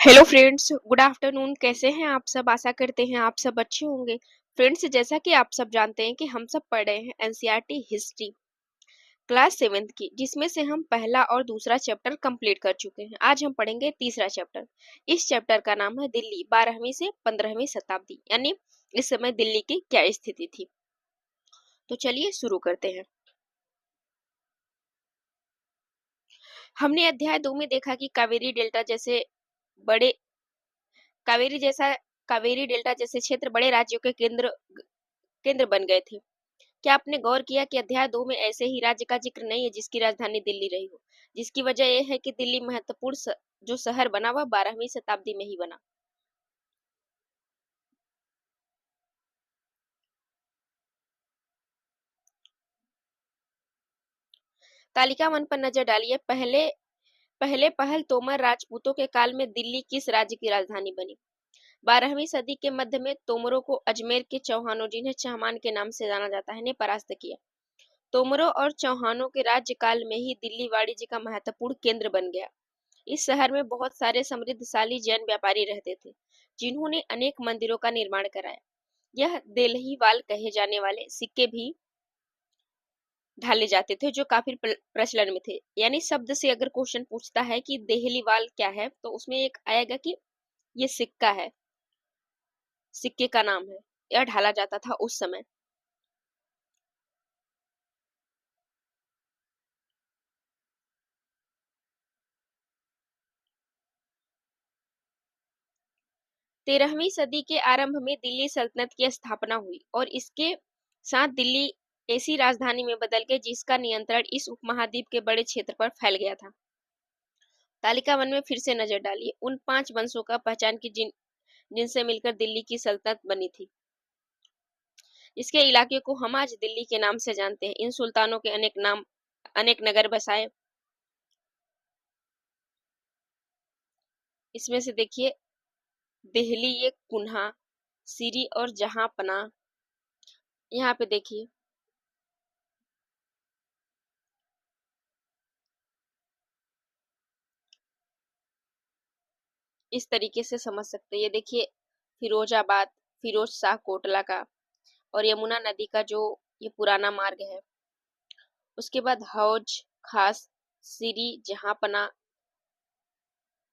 Hello friends, good afternoon. कैसे हैं आप सब? आशा करते हैं आप सब अच्छे होंगे। फ्रेंड्स, जैसा कि आप सब जानते हैं कि हम सब पढ़ रहे हैं एनसीईआरटी हिस्ट्री क्लास 7th की, जिसमें से हम पहला और दूसरा चैप्टर कंप्लीट कर चुके हैं। आज हम पढ़ेंगे तीसरा चैप्टर। इस चैप्टर का नाम है दिल्ली 12वीं से 15वीं शताब्दी, यानी इस समय दिल्ली की क्या स्थिति थी। तो चलिए शुरू करते हैं। हमने अध्याय 2 में देखा कि बड़े कावेरी डेल्टा जैसे क्षेत्र बड़े राज्यों के केंद्र केंद्र बन गए थे। क्या आपने गौर किया कि अध्याय 2 में ऐसे ही राज्य का जिक्र नहीं है जिसकी राजधानी दिल्ली रही हो? जिसकी वजह यह है कि दिल्ली जो शहर बना वह 12वीं शताब्दी में ही बना। तालिका 1 पर नजर डालिए। पहले पहल तोमर राजपूतों के काल में दिल्ली किस राज्य की राजधानी बनी? 12वीं सदी के मध्य में तोमरों को अजमेर के चौहानों, जिन्हें चहमान के नाम से जाना जाता है, ने परास्त किया। तोमरों और चौहानों के राज्यकाल में ही दिल्ली वाणिज्य का महत्वपूर्ण केंद्र बन गया। इस शहर में बहुत सारे समृद्धशाली जैन व्यापारी रहते थे, जिन्होंने अनेक मंदिरों का निर्माण कराया। यह देलहीवाल कहे जाने वाले सिक्के भी ढाले जाते थे, जो काफी प्रचलन में थे। यानी शब्द से अगर क्वेश्चन पूछता है कि देहलीवाल क्या है, तो उसमें एक आएगा कि ये सिक्का है, सिक्के का नाम है। यह ढाला जाता था उस समय। तेरहवीं सदी के आरंभ में दिल्ली सल्तनत की स्थापना हुई और इसके साथ दिल्ली ऐसी राजधानी में बदल गई जिसका नियंत्रण इस उपमहाद्वीप के बड़े क्षेत्र पर फैल गया था। तालिका 1 में फिर से नजर डालिए। उन 5 वंशों का पहचान की जिनसे मिलकर दिल्ली की सल्तनत बनी थी। इसके इलाके को हम आज दिल्ली के नाम से जानते हैं। इन सुल्तानों के अनेक नगर बसाए। इसमें से देखिए, दिल्ली, ये कुन्हा, सिरी और जहांपना। यहाँ पे देखिए, इस तरीके से समझ सकते हैं। ये देखिए, फिरोजाबाद, फिरोज शाह कोटला का, और यमुना नदी का जो ये पुराना मार्ग है। उसके बाद हौज खास, सिरी जहांपना,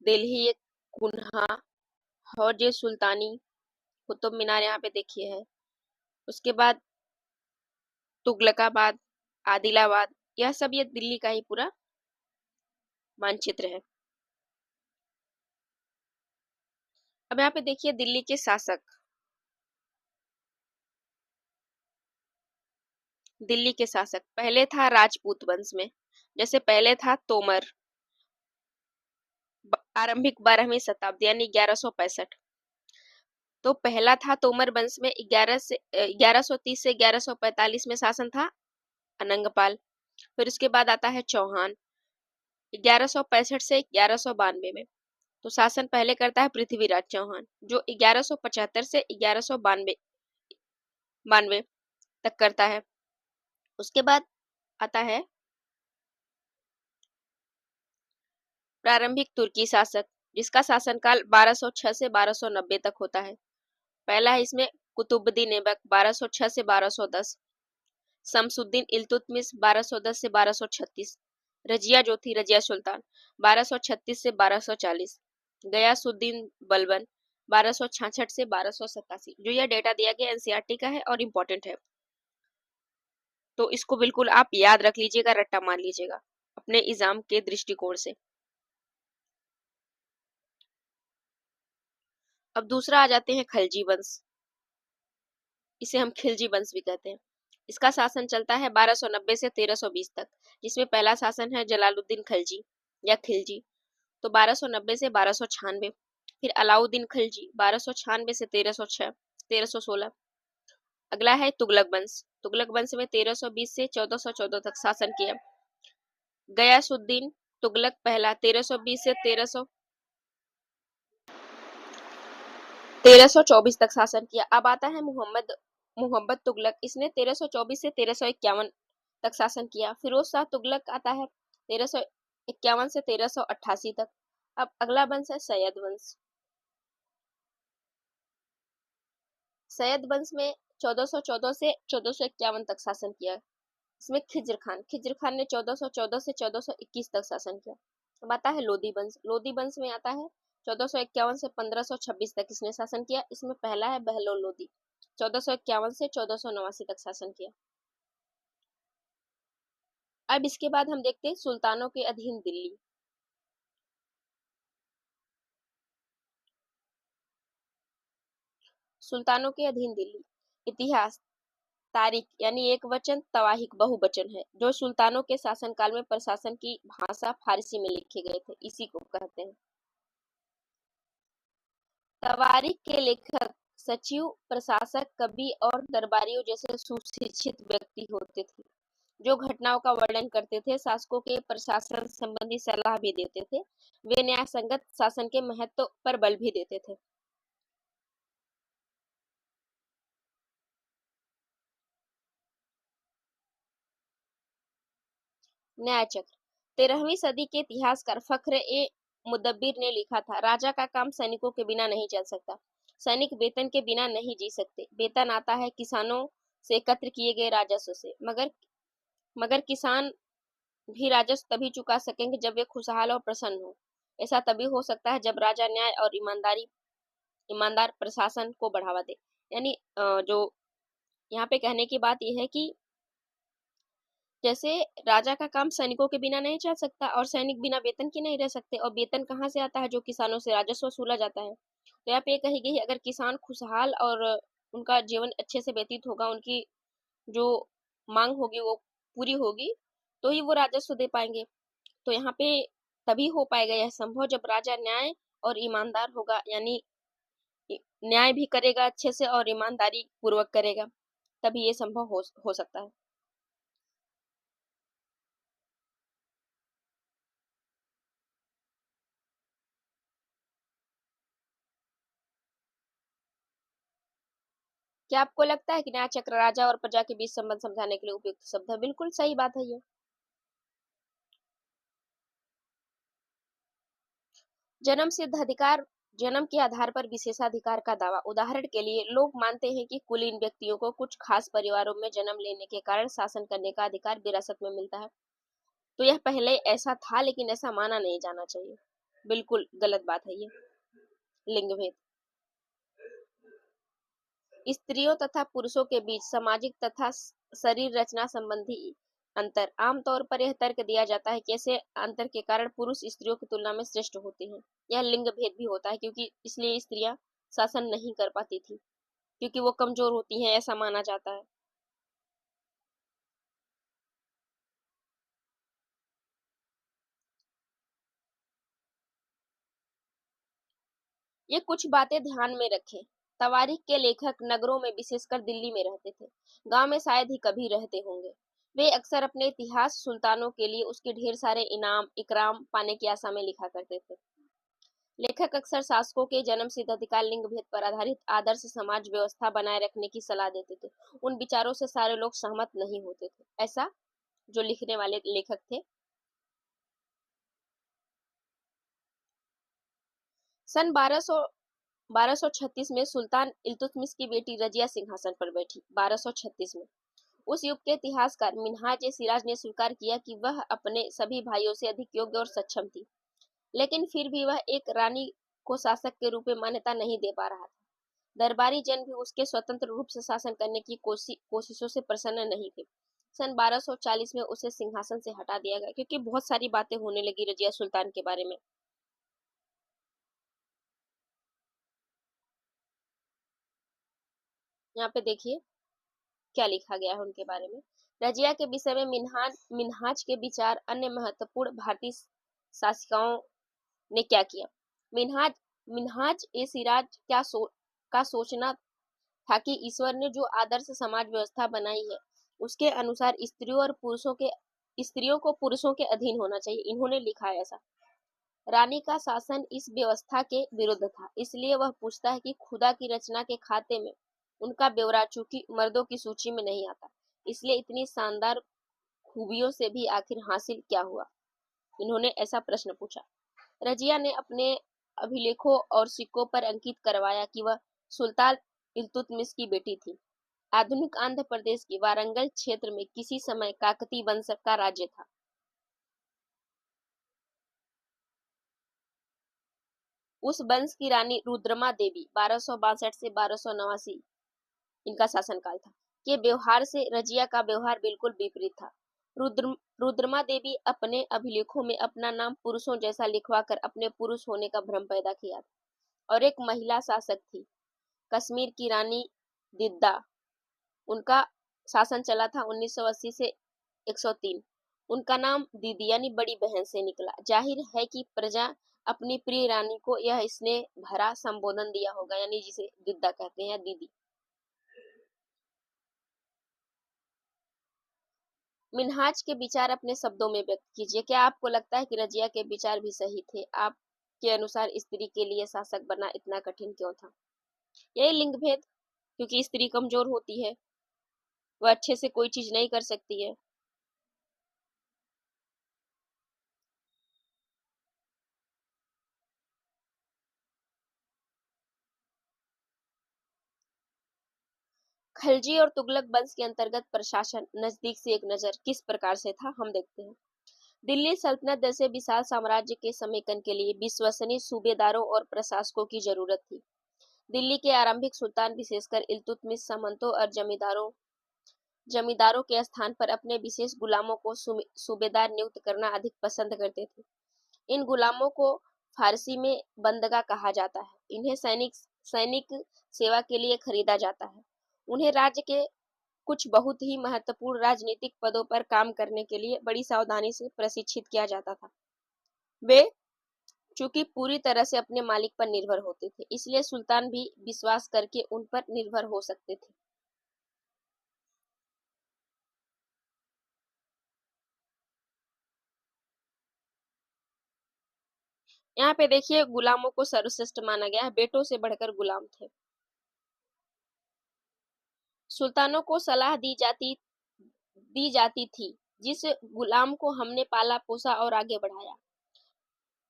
दिल्ली, ये कुन्हा, हौज सुल्तानी, कुतुब मीनार यहाँ पे देखिए है। उसके बाद तुगलकाबाद, आदिलाबाद, यह सब ये दिल्ली का ही पूरा मानचित्र है। अब यहाँ पे देखिए दिल्ली के शासक। दिल्ली के शासक पहले था राजपूत वंश में। जैसे पहले था तोमर, आरंभिक 12वीं शताब्दी यानी 1165। तो पहला था तोमर वंश में 1130 से 1145 में शासन था अनंगपाल। फिर उसके बाद आता है चौहान, 1165 से 1192 में। तो शासन पहले करता है पृथ्वीराज चौहान, जो 1175 से 1192 तक करता है। उसके बाद आता है प्रारंभिक तुर्की शासक, जिसका शासनकाल 1206 से 1290 तक होता है। पहला है इसमें कुतुबुद्दीन ऐबक, 1206 से 1210। शमसुद्दीन इल्तुतमिश, 1210 से 1236। रजिया जो थी, रजिया सुल्तान, 1236 से 1240। गयासुद्दीन बलबन, 1266 से 1287। जो यह डेटा दिया गया एनसीईआरटी का है और इम्पोर्टेंट है, तो इसको बिल्कुल आप याद रख लीजिएगा, रट्टा मार लीजिएगा अपने एग्जाम के दृष्टिकोण से। अब दूसरा आ जाते हैं खलजी वंश। इसे हम खिलजी वंश भी कहते हैं। इसका शासन चलता है 1290 से 1320 तक, जिसमें पहला शासन है जलालुद्दीन खलजी या खिलजी, तो 1290 से 1296। फिर अलाउद्दीन खिलजी, 1296 से 1316। अगला है तुगलक वंश। तुगलक वंश में 1320 से 1414 तक शासन किया। गयासुद्दीन तुगलक पहला 1320 से 1324 तक शासन किया। अब आता है मोहम्मद तुगलक। इसने 1324 से 1351 तक शासन किया। फिरोज शाह तुगलक आता है 1351 से 1388 तक। अब अगला वंश है सैयद वंश। सैयद वंश में 1414 से 1451 तक शासन किया। इसमें खिज्र खान ने 1414 से 1421 तक शासन किया। अब आता है लोदी वंश। लोदी वंश में आता है 1451 से 1526 तक इसने शासन किया। इसमें पहला है बहलोल लोदी, 1451 से 1489 तक शासन किया। अब इसके बाद हम देखते हैं सुल्तानों के अधीन दिल्ली। सुल्तानों के अधीन दिल्ली। इतिहास, तारीख यानी एक वचन, तवाहिक बहुवचन है। जो सुल्तानों के शासनकाल में प्रशासन की भाषा फारसी में लिखे गए थे, इसी को कहते हैं। तवारीख के लेखक सचिव, प्रशासक, कवि और दरबारियों जैसे सुशिक्षित व्यक्ति होते थे, जो घटनाओं का वर्णन करते थे, शासकों के प्रशासन संबंधी सलाह भी देते थे। वे न्याय संगत शासन के महत्व पर बल भी देते थे। न्याय चक्र। 13वीं सदी के इतिहासकार फख्र ए मुदब्बिर ने लिखा था, राजा का काम सैनिकों के बिना नहीं चल सकता। सैनिक वेतन के बिना नहीं जी सकते। वेतन आता है किसानों से एकत्र किए गए राजस्व से, मगर मगर किसान भी राजस्व तभी चुका सकेंगे जब वे खुशहाल और प्रसन्न हो। ऐसा तभी हो सकता है जब राजा न्याय और ईमानदार प्रशासन को बढ़ावा दे। यानी जो यहाँ पे कहने की बात यह है कि जैसे राजा का काम सैनिकों के बिना नहीं चल सकता, और सैनिक बिना वेतन के नहीं रह सकते, और वेतन कहाँ से आता है? जो किसानों से राजस्व वसूला जाता है। तो यहाँ पे कही गई, अगर किसान खुशहाल और उनका जीवन अच्छे से व्यतीत होगा, उनकी जो मांग होगी वो पूरी होगी, तो ही वो राजस्व दे पाएंगे। तो यहाँ पे तभी हो पाएगा यह संभव जब राजा न्याय और ईमानदार होगा, यानी न्याय भी करेगा अच्छे से और ईमानदारी पूर्वक करेगा, तभी ये संभव हो सकता है। क्या आपको लगता है कि न्याय चक्र राजा और प्रजा के बीच संबंध समझाने के लिए उपयुक्त शब्द है? बिल्कुल सही बात है ये। जन्म सिद्ध अधिकार, जन्म के आधार पर विशेषाधिकार का दावा। उदाहरण के लिए लोग मानते हैं कि कुलीन व्यक्तियों को कुछ खास परिवारों में जन्म लेने के कारण शासन करने का अधिकार विरासत में मिलता है। तो यह पहले ऐसा था, लेकिन ऐसा माना नहीं जाना चाहिए। बिल्कुल गलत बात है ये। लिंग भेद। स्त्रियों तथा पुरुषों के बीच सामाजिक तथा शरीर रचना संबंधी अंतर। आमतौर पर यह तर्क दिया जाता है कि ऐसे अंतर के कारण पुरुष स्त्रियों की तुलना में श्रेष्ठ होते हैं। यह लिंग भेद भी होता है, क्योंकि इसलिए स्त्रियां शासन नहीं कर पाती थी, क्योंकि वो कमजोर होती हैं, ऐसा माना जाता है। ये कुछ बातें ध्यान में रखें। तवारीख के लेखक नगरों में, विशेषकर दिल्ली में रहते थे। गांव में शायद ही कभी रहते होंगे। वे अक्सर अपने इतिहास सुल्तानों के लिए उसके ढेर सारे इनाम इकराम पाने की आशा में लिखा करते थे। लेखक अक्सर शासकों के जन्म सिद्ध अधिकार, लिंग भेद पर आधारित आदर्श समाज व्यवस्था बनाए रखने की सलाह देते थे। उन विचारों से सारे लोग सहमत नहीं होते थे, ऐसा जो लिखने वाले लेखक थे। सन 1236 में सुल्तान इल्तुतमिश की बेटी रजिया सिंहासन पर बैठी। 1236 में उस युग के इतिहासकार मिन्हाज ए सिराज ने स्वीकार किया कि वह अपने सभी भाइयों से अधिक योग्य और सक्षम थी, लेकिन फिर भी वह एक रानी को शासक के रूप में मान्यता नहीं दे पा रहा था। दरबारी जन भी उसके स्वतंत्र रूप से शासन करने की कोशिशों से प्रसन्न नहीं थे। सन 1240 में उसे सिंहासन से हटा दिया गया, क्योंकि बहुत सारी बातें होने लगी रजिया सुल्तान के बारे में। यहाँ पे देखिए क्या लिखा गया है उनके बारे में। रजिया के विषय में मिन्हाज के विचार। अन्य महत्वपूर्ण भारतीय शासकों ने क्या किया? मिन्हाज मिन्हाज ए सिराज का सोचना था कि ईश्वर ने जो आदर्श समाज व्यवस्था बनाई है, उसके अनुसार स्त्रियों को पुरुषों के अधीन होना चाहिए। इन्होंने लिखा है ऐसा। रानी का शासन इस व्यवस्था के विरुद्ध था, इसलिए वह पूछता है कि खुदा की रचना के खाते में उनका ब्यौरा चूंकि मर्दों की सूची में नहीं आता, इसलिए इतनी शानदार खूबियों से भी आखिर हासिल क्या हुआ? इन्होंने ऐसा प्रश्न पूछा। रजिया ने अपने अभिलेखों और सिक्कों पर अंकित करवाया कि वह सुल्तान इल्तुतमिश की बेटी थी। आधुनिक आंध्र प्रदेश की वारंगल क्षेत्र में किसी समय काकती वंश का राज्य था। उस वंश की रानी रुद्रमा देवी 1262 से 1289 इनका शासनकाल था के व्यवहार से रजिया का व्यवहार बिल्कुल विपरीत था। रुद्रमा देवी अपने अभिलेखों में अपना नाम पुरुषों जैसा लिखवाकर अपने पुरुष होने का भ्रम पैदा किया था और एक महिला शासक थी, कश्मीर की रानी दिद्दा। उनका शासन चला था 1980 से 103। उनका नाम दीदी यानी बड़ी बहन से निकला। जाहिर है कि प्रजा अपनी प्रिय रानी को यह स्नेह भरा संबोधन दिया होगा, यानी जिसे दिद्दा कहते हैं, दीदी। मिन्हाज के विचार अपने शब्दों में व्यक्त कीजिए। क्या आपको लगता है कि रजिया के विचार भी सही थे? आपके अनुसार स्त्री के लिए शासक बनना इतना कठिन क्यों था? यही लिंग भेद, क्योंकि स्त्री कमजोर होती है, वह अच्छे से कोई चीज नहीं कर सकती है। खलजी और तुगलक वंश के अंतर्गत प्रशासन नजदीक से एक नजर किस प्रकार से था, हम देखते हैं। दिल्ली सल्तनत जैसे विशाल साम्राज्य के समेकन के लिए विश्वसनीय सूबेदारों और प्रशासकों की जरूरत थी। दिल्ली के आरंभिक सुल्तान विशेषकर इल्तुतमिश सामंतों और जमींदारों के स्थान पर अपने विशेष गुलामों को सूबेदार नियुक्त करना अधिक पसंद करते थे। इन गुलामों को फारसी में बंदगा कहा जाता है। इन्हें सैनिक सैनिक सेवा के लिए खरीदा जाता है। उन्हें राज्य के कुछ बहुत ही महत्वपूर्ण राजनीतिक पदों पर काम करने के लिए बड़ी सावधानी से प्रशिक्षित किया जाता था। वे चूंकि पूरी तरह से अपने मालिक पर निर्भर होते थे, इसलिए सुल्तान भी विश्वास करके उन पर निर्भर हो सकते थे। यहाँ पे देखिए, गुलामों को सर्वश्रेष्ठ माना गया है, बेटों से बढ़कर गुलाम थे। सुल्तानों को सलाह दी जाती थी, जिस गुलाम को हमने पाला पोसा और आगे बढ़ाया,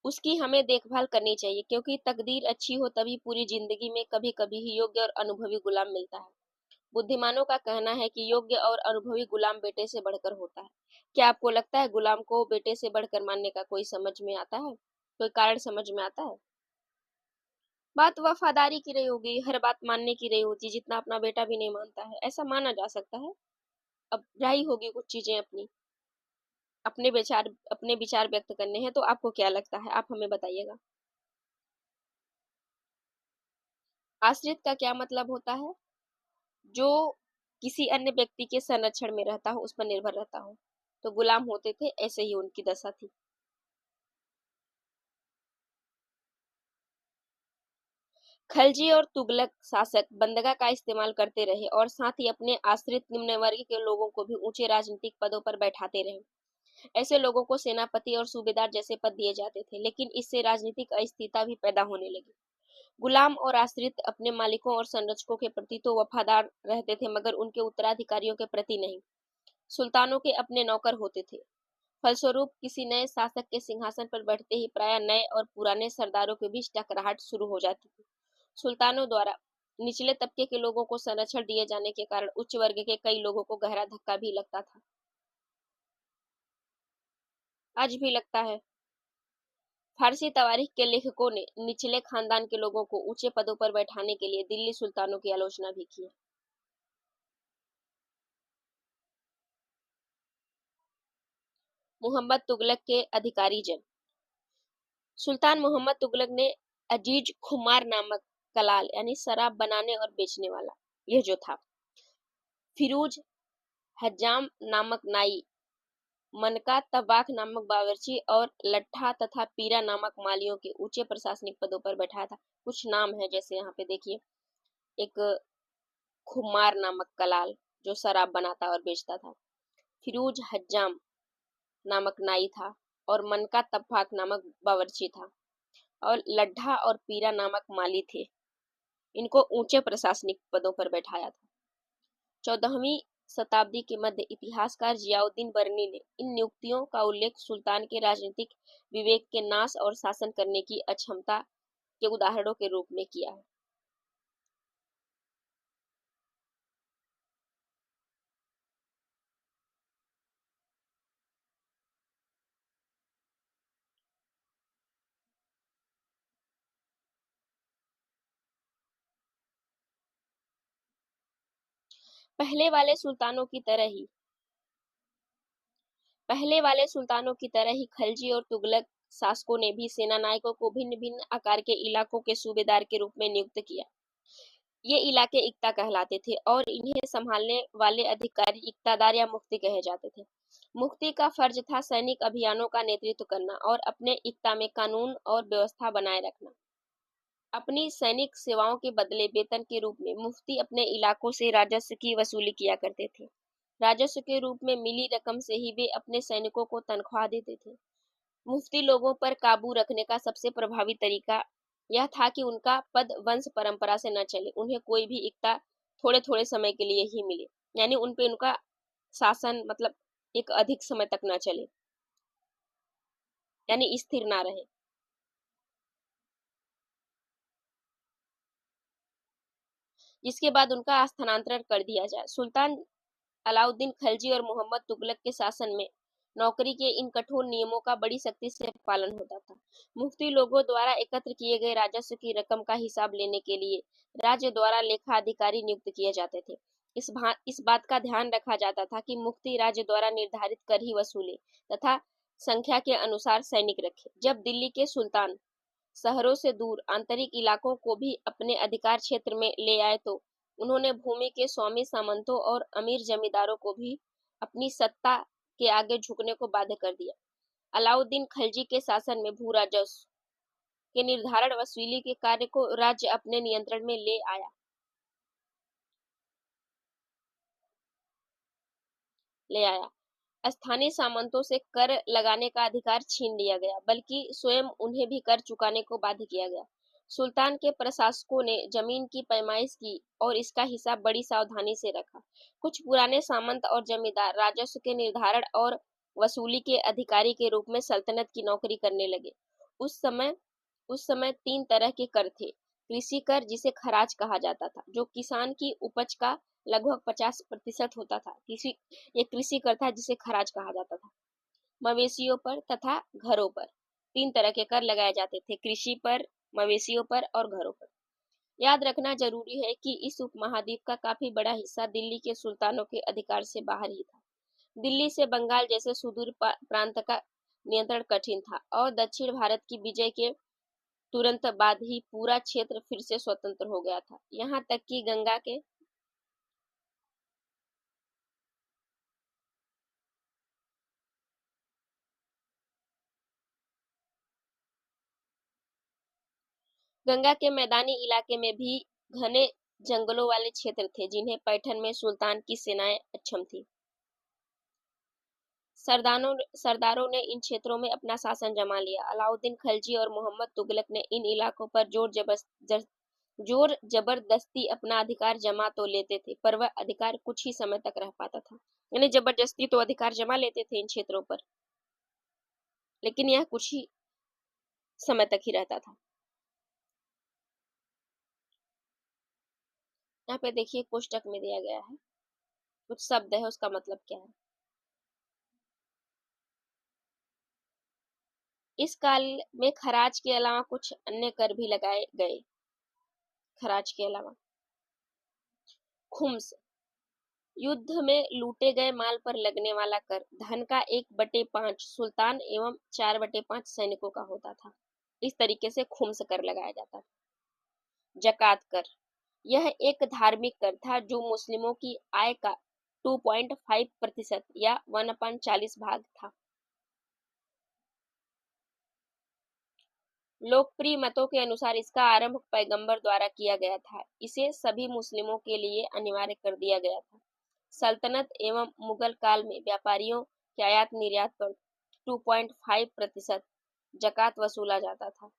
उसकी हमें देखभाल करनी चाहिए, क्योंकि तकदीर अच्छी हो तभी पूरी जिंदगी में कभी कभी ही योग्य और अनुभवी गुलाम मिलता है। बुद्धिमानों का कहना है कि योग्य और अनुभवी गुलाम बेटे से बढ़कर होता है। क्या आपको लगता है गुलाम को बेटे से बढ़कर मानने का कोई समझ में आता है, कोई कारण समझ में आता है? बात वफादारी की रही होगी, हर बात मानने की रही होती, जितना अपना बेटा भी नहीं मानता है, ऐसा माना जा सकता है। अब रही होगी कुछ चीजें अपने विचार व्यक्त करने हैं, तो आपको क्या लगता है, आप हमें बताइएगा। आश्रित का क्या मतलब होता है? जो किसी अन्य व्यक्ति के संरक्षण में रहता हो, उस पर निर्भर रहता हो। तो गुलाम होते थे, ऐसे ही उनकी दशा थी। खलजी और तुगलक शासक बंदगा का इस्तेमाल करते रहे और साथ ही अपने आश्रित निम्न वर्ग के लोगों को भी ऊंचे राजनीतिक पदों पर बैठाते रहे। ऐसे लोगों को सेनापति और सूबेदार जैसे पद दिए जाते थे, लेकिन इससे राजनीतिक अस्थिरता भी पैदा होने लगी। गुलाम और आश्रित अपने मालिकों और संरक्षकों के प्रति तो वफादार रहते थे, मगर उनके उत्तराधिकारियों के प्रति नहीं। सुल्तानों के अपने नौकर होते थे। फलस्वरूप किसी नए शासक के सिंहासन पर बैठते ही प्राय नए और पुराने सरदारों के बीच टकराहट शुरू हो जाती थी। सुल्तानों द्वारा निचले तबके के लोगों को संरक्षण दिए जाने के कारण उच्च वर्ग के कई लोगों को गहरा धक्का भी लगता था। आज भी लगता है। फारसी तवारीख के लेखकों ने निचले खानदान के लोगों को ऊंचे पदों पर बैठाने के लिए दिल्ली सुल्तानों की आलोचना भी की है। मोहम्मद तुगलक के अधिकारी जन। सुल्तान मोहम्मद तुगलक ने अजीज खुमार नामक कलाल यानी शराब बनाने और बेचने वाला, यह जो था, फिरोज हज्जाम नामक नाई, मनका तबाख नामक बावर्ची और लट्ठा तथा पीरा नामक मालियों के ऊंचे प्रशासनिक पदों पर बैठाया था। कुछ नाम है, जैसे यहाँ पे देखिए, एक खुमार नामक कलाल जो शराब बनाता और बेचता था, फिरोज हज्जाम नामक नाई था, और मनका तबाख नामक बावर्ची था, और लड्ढा और पीरा नामक माली थे। इनको ऊंचे प्रशासनिक पदों पर बैठाया था। 14वीं शताब्दी के मध्य इतिहासकार जियाउद्दीन बरनी ने इन नियुक्तियों का उल्लेख सुल्तान के राजनीतिक विवेक के नाश और शासन करने की अक्षमता के उदाहरणों के रूप में किया है। पहले वाले सुल्तानों की तरह ही पहले वाले सुल्तानों की तरह ही खलजी और तुगलक शासकों ने भी सेना नायकों को भिन्न भिन्न आकार के इलाकों के सूबेदार के रूप में नियुक्त किया। ये इलाके इक्ता कहलाते थे और इन्हें संभालने वाले अधिकारी इक्तादार या मुफ्ती कहे जाते थे। मुफ्ती का फर्ज था सैनिक अभियानों का नेतृत्व करना और अपने इक्ता में कानून और व्यवस्था बनाए रखना। अपनी सैनिक सेवाओं के बदले वेतन के रूप में मुफ्ती अपने इलाकों से राजस्व की वसूली किया करते थे। राजस्व के रूप में मिली रकम से ही वे अपने सैनिकों को तनख्वाह देते थे। मुफ्ती लोगों पर काबू रखने का सबसे प्रभावी तरीका यह था कि उनका पद वंश परंपरा से न चले, उन्हें कोई भी इक्ता थोड़े थोड़े समय के लिए ही मिले, यानी उन पे उनका शासन मतलब एक अधिक समय तक न चले, यानी स्थिर ना रहे। जिसके बाद उनका स्थानांतरण कर दिया जाए। सुल्तान अलाउद्दीन खलजी और मोहम्मद तुगलक के शासन में नौकरी के इन कठोर नियमों का बड़ी सख्ती से पालन होता था। मुफ्ती लोगों द्वारा एकत्र किए गए राजस्व की रकम का हिसाब लेने के लिए राज्य द्वारा लेखा अधिकारी नियुक्त किए जाते थे। इस बात का ध्यान रखा जाता था कि मुफ्ती राज्य द्वारा निर्धारित कर ही वसूले तथा संख्या के अनुसार सैनिक रखे। जब दिल्ली के सुल्तान शहरों से दूर आंतरिक इलाकों को भी अपने अधिकार क्षेत्र में ले आए तो उन्होंने भूमि के स्वामी सामंतों और अमीर जमींदारों को भी अपनी सत्ता के आगे झुकने को बाध्य कर दिया। अलाउद्दीन खलजी के शासन में भू राजस्व के निर्धारण वसूली के कार्य को राज्य अपने नियंत्रण में ले आया। स्थानीय सामंतों से कर लगाने का अधिकार छीन लिया गया, बल्कि स्वयं उन्हें भी कर चुकाने को बाध्य किया गया। सुल्तान के प्रशासकों ने जमीन की पैमाइश की और इसका हिसाब बड़ी सावधानी से रखा। कुछ पुराने सामंत और जमींदार राजस्व के निर्धारण और वसूली के अधिकारी के रूप में सल्तनत की नौकरी करने लगे। उस समय उस समय 3 तरह के कर थे। कृषि कर, जिसे खराज कहा जाता था, जो किसान की उपज का लगभग 50% होता था। कृषि कर था जिसे खराज कहा जाता था। मवेशियों पर तथा घरों पर 3 तरह के कर लगाए जाते थे: कृषि पर, मवेशियों पर और घरों पर। याद रखना जरूरी है कि इस उपमहाद्वीप का काफी बड़ा हिस्सा दिल्ली के सुल्तानों के अधिकार से बाहर ही था। दिल्ली से बंगाल जैसे सुदूर प्रांत का नियंत्रण कठिन था और दक्षिण भारत की विजय के तुरंत बाद ही पूरा क्षेत्र फिर से स्वतंत्र हो गया था। यहाँ तक कि गंगा के मैदानी इलाके में भी घने जंगलों वाले क्षेत्र थे, जिन्हें पैठन में सुल्तान की सेनाएं अक्षम थी। सरदारों ने इन क्षेत्रों में अपना शासन जमा लिया। अलाउद्दीन खलजी और मोहम्मद तुगलक ने इन इलाकों पर जोर जबरदस्ती अपना अधिकार जमा तो लेते थे, पर वह अधिकार कुछ ही समय तक रह पाता था। यानी जबरदस्ती तो अधिकार जमा लेते थे इन क्षेत्रों पर, लेकिन यह कुछ ही समय तक ही रहता था। यहाँ पे देखिए कोष्टक में दिया गया है, कुछ शब्द है उसका मतलब क्या है। इस काल में खराज के अलावा कुछ अन्य कर भी लगाए गए। खराज के अलावा खुम्स, युद्ध में लूटे गए माल पर लगने वाला कर, धन का 1/5 सुल्तान एवं 4/5 सैनिकों का होता था। इस तरीके से खुम्स कर लगाया जाता था। जकात कर, यह एक धार्मिक कर था जो मुस्लिमों की आय का 2.5% या 1/40 भाग था। लोकप्रिय मतों के अनुसार इसका आरंभ पैगंबर द्वारा किया गया था। इसे सभी मुस्लिमों के लिए अनिवार्य कर दिया गया था। सल्तनत एवं मुगल काल में व्यापारियों के आयात निर्यात पर 2.5% जकात वसूला जाता था।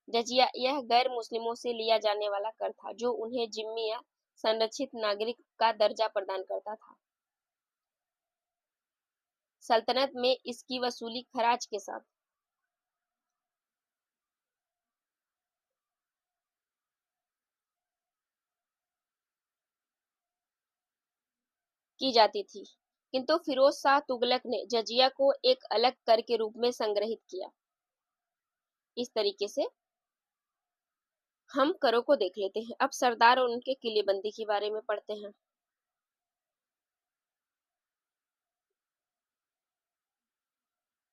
जजिया, यह गैर मुस्लिमों से लिया जाने वाला कर था जो उन्हें जिम्मी या संरक्षित नागरिक का दर्जा प्रदान करता था। सल्तनत में इसकी वसूली खराज के साथ की जाती थी, किंतु फिरोज शाह तुगलक ने जजिया को एक अलग कर के रूप में संग्रहित किया। इस तरीके से हम करों को देख लेते हैं। अब सरदार और उनके किलेबंदी के बारे में पढ़ते हैं।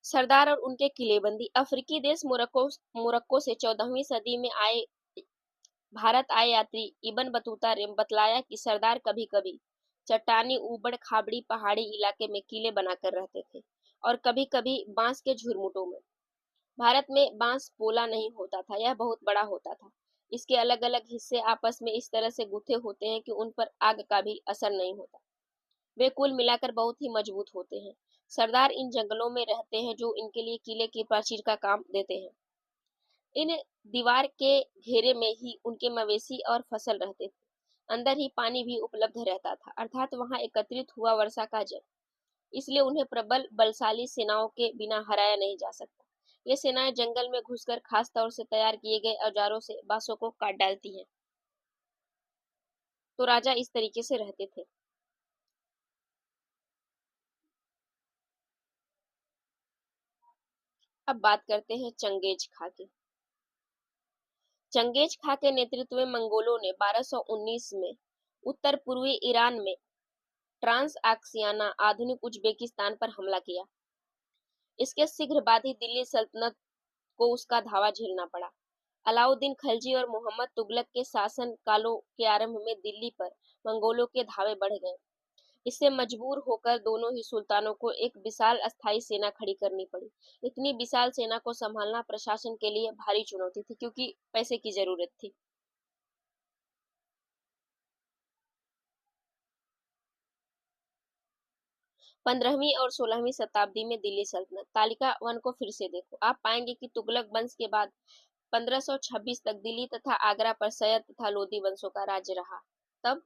सरदार और उनके किलेबंदी। अफ्रीकी देश मोरक्को से 14वीं सदी में भारत आए यात्री इब्न बतूता ने बतलाया कि सरदार कभी कभी चट्टानी ऊबड़ खाबड़ी पहाड़ी इलाके में किले बनाकर रहते थे और कभी कभी बांस के झुरमुटों में। भारत में बांस पोला नहीं होता था, यह बहुत बड़ा होता था। इसके अलग अलग हिस्से आपस में इस तरह से गुथे होते हैं कि उन पर आग का भी असर नहीं होता। वे कुल मिलाकर बहुत ही मजबूत होते हैं। सरदार इन जंगलों में रहते हैं जो इनके लिए किले की प्राचीर का काम देते हैं। इन दीवार के घेरे में ही उनके मवेशी और फसल रहते थे। अंदर ही पानी भी उपलब्ध रहता था, अर्थात वहां एकत्रित हुआ वर्षा का जल। इसलिए उन्हें प्रबल बलशाली सेनाओं के बिना हराया नहीं जा सकता। ये सेनाएं जंगल में घुसकर खास तौर से तैयार किए गए औजारों से बासों को काट डालती हैं। तो राजा इस तरीके से रहते थे। अब बात करते हैं चंगेज खा की। चंगेज खा के नेतृत्व में मंगोलों ने 1219 में उत्तर पूर्वी ईरान में ट्रांस आक्सियाना आधुनिक उज्बेकिस्तान पर हमला किया। इसके शीघ्र बाद ही दिल्ली सल्तनत को उसका धावा झेलना पड़ा। अलाउद्दीन खिलजी और मोहम्मद तुगलक के शासन कालों के आरंभ में दिल्ली पर मंगोलों के धावे बढ़ गए। इससे मजबूर होकर दोनों ही सुल्तानों को एक विशाल अस्थायी सेना खड़ी करनी पड़ी। इतनी विशाल सेना को संभालना प्रशासन के लिए भारी चुनौती थी, क्योंकि पैसे की जरूरत थी। 15वीं और 16वीं शताब्दी में दिल्ली सल्तनत। तालिका 1 को फिर से देखो। आप पाएंगे कि तुगलक वंश के बाद 1526 तक दिल्ली तथा आगरा पर सैयद तथा लोदी वंशों का राज्य रहा। तब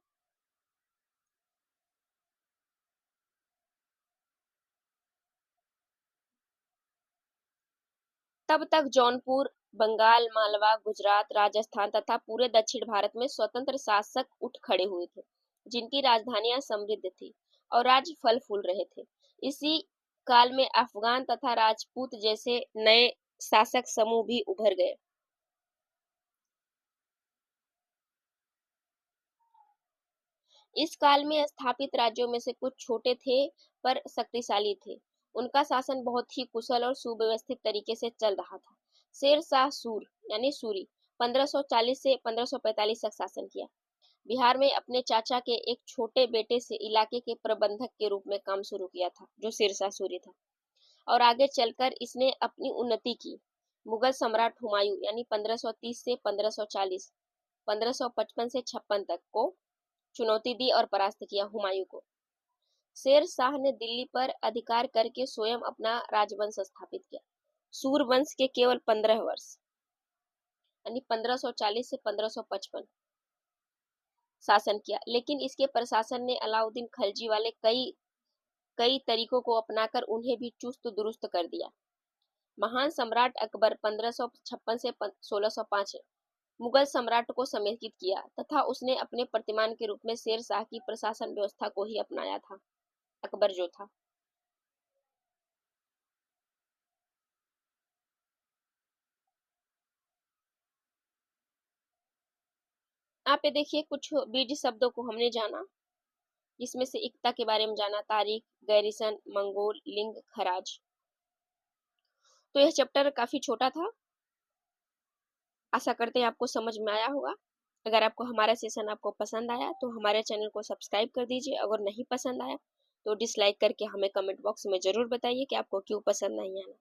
तब तक जौनपुर, बंगाल, मालवा, गुजरात, राजस्थान तथा पूरे दक्षिण भारत में स्वतंत्र शासक उठ खड़े हुए थे, जिनकी राजधानियां समृद्ध थी और राज्य फल फूल रहे थे। इसी काल में अफगान तथा राजपूत जैसे नए शासक समूह भी उभर गए। इस काल में स्थापित राज्यों में से कुछ छोटे थे पर शक्तिशाली थे। उनका शासन बहुत ही कुशल और सुव्यवस्थित तरीके से चल रहा था। शेर शाह सूर यानी सूरी 1540 से 1545 तक शासन किया। बिहार में अपने चाचा के एक छोटे बेटे से इलाके के प्रबंधक के रूप में काम शुरू किया था, जो शेर शाह सूरी था, और आगे चलकर इसने अपनी उन्नति की। मुगल सम्राट हुमायूं यानी 1530 से 1540, 1555 से 56 तक को चुनौती दी और परास्त किया हुमायूं को। शेर शाह ने दिल्ली पर अधिकार करके स्वयं अपना राजवंश स्थापित किया। सूरवंश के केवल 15 वर्ष यानी 1540 से 1555 शासन किया, लेकिन इसके प्रशासन ने अलाउद्दीन खिलजी वाले कई कई तरीकों को अपनाकर उन्हें भी चुस्त दुरुस्त कर दिया। महान सम्राट अकबर 1556 से 1605 मुगल सम्राट को समेकित किया तथा उसने अपने प्रतिमान के रूप में शेर शाह की प्रशासन व्यवस्था को ही अपनाया था। अकबर जो था, आप ये देखिए कुछ बीज शब्दों को हमने जाना, जिसमें से एकता के बारे में जाना, तारीख, गैरिसन, मंगोल, लिंग, खराज। तो यह चैप्टर काफी छोटा था। आशा करते हैं आपको समझ में आया होगा। अगर आपको हमारा सेशन आपको पसंद आया तो हमारे चैनल को सब्सक्राइब कर दीजिए। अगर नहीं पसंद आया तो डिसलाइक करके हमें कमेंट बॉक्स में जरूर बताइए कि आपको क्यों पसंद नहीं आया।